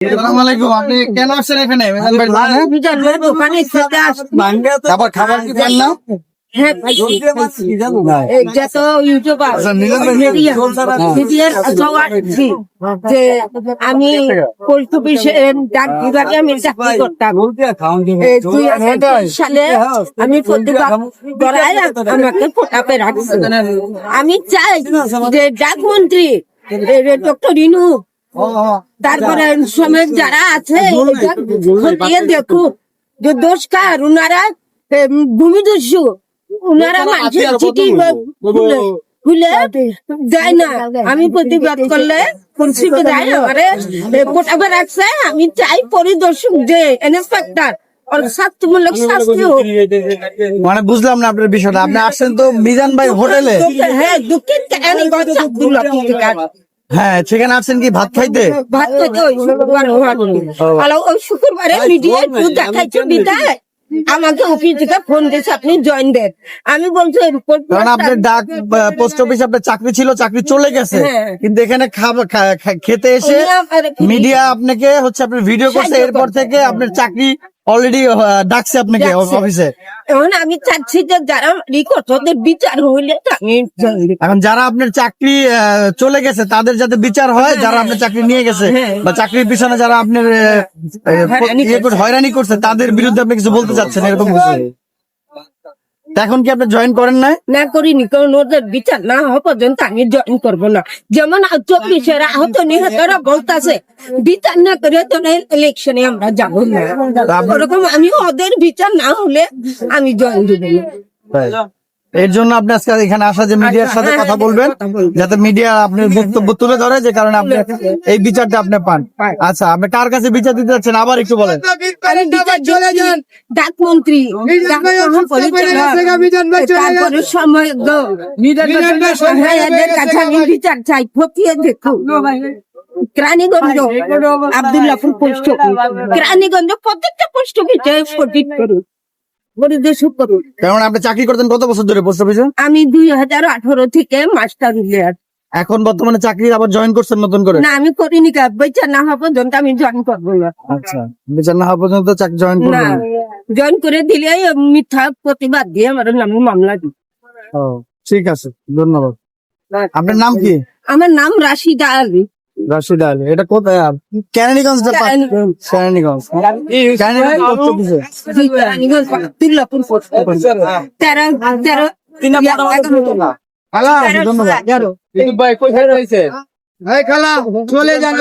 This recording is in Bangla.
আসসালামাইকুম। আপনি কেন আসছেন এখানে? তারপর খাবার কি পান না? আমি পোস্ট অফিসের ডাক বিভাগে আমি চাকরি করতাম। 2003 সালে আমি প্রতিবাদ করায় আমাকে ফোটাপে রাখছে। আমি চাই যে ডাক মন্ত্রী ডক্টর রিনু, তারপরে সমেত যারা আছে দেখুক যে দোষ কার, উনারা ভূমিদস্যু, উনারা মানুষের চিঠি খুলে যায় না। আমি প্রতিবাদ করলে ফোটাপে রাখছে। আমি চাই পরিদর্শক যে ইন্সপেক্টর শাস্তিমূলক শাস্তি হোক। মানে বুঝলাম না আপনার বিষয়টা। আপনি আসছেন তো মিজান ভাই হোটেলে? হ্যাঁ, দক্ষিণ কেরানীগঞ্জ আব্দুল্লাহ। হ্যাঁ, সেখানে আসছেন কি ভাত খাইতে? ভাত খাইতে ওই শুক্রবারে মিডিয়ায় দেখাইছে বিদায় আমাকে অফিস থেকে ফোন দিয়েছে আপনি জয়েন দেন। আমি বলছি কারণ আপনার ডাক পোস্ট অফিসে আপনার চাকরি ছিল, চাকরি চলে গেছে, কিন্তু এখানে খেতে এসে মিডিয়া আপনাকে হচ্ছে আপনার ভিডিও করছে, এরপর থেকে আপনার চাকরি অলরেডি ডাকছে আপনাকে অফিসে। এখন আমি চাচ্ছি যে যারা ওদের বিচার হইলে এখন যারা আপনার চাকরি চলে গেছে তাদের যাতে বিচার হয়, যারা আপনার চাকরি নিয়ে গেছে বা চাকরির পিছনে যারা আপনার হয়রানি করছে তাদের বিরুদ্ধে আপনি কিছু বলতে চাচ্ছেন এরকম কিছু? এখন কি আপনি জয়েন করেন না? না, করিনি, কারণ ওদের বিচার না হওয়া পর্যন্ত আমি জয়েন করবো না। যেমন 24 আহত নিহতরা বলতেছে বিচার না করে তো ইলেকশনে আমরা যাবো না, ওরকম আমি ওদের বিচার না হলে আমি জয়েন দিব না। এর জন্য আপনি আজকে এখানে আসা যে মিডিয়ার সাথে কথা বলবেন, যাতে মিডিয়া আপনার বক্তব্য তুলে ধরে, যে কারণে আপনি এই বিচারটা আপনি পান। আচ্ছা, আপনি কার কাছে বিচার দিতে যাচ্ছেন আবার একটু বলেন। ডাক মন্ত্রী, তারপরে সময় কাছে আমি বিচার চাই। ফকিয়ে দেখো কেরানীগঞ্জ আব্দুল্লাহপুর পোস্ট অফিস, কেরানীগঞ্জ প্রত্যেকটা পোস্ট অফিসে অডিট করুন। কারণ আপনি চাকরি করতেন কত বছর ধরে পোস্ট অফিসে? আমি 2018 থেকে মাস্টার ইঞ্জিনিয়ার। এখন বর্তমানে চাকরি আবার জয়েন করছেন নতুন করে? না, আমি করিনি, বিচার না হওয়া পর্যন্ত আমি জয়েন করবো না। আচ্ছা, বিচার না হওয়া পর্যন্ত জয়েন করবেন না? জয়েন করে দিলে মিথ্যা প্রতিবাদ দিয়ে আমার নামে মামলা দিই। ঠিক আছে, ধন্যবাদ। আপনার নাম কি? আমার নাম রাশিদা আলী। রাশিদা আলী। এটা কোথায়? কেরানীগঞ্জ। কেরানীগঞ্জ আব্দুল্লাহপুর পোস্ট অফিস 13 ভাই কোথায় রয়েছে? খালা চলে যান।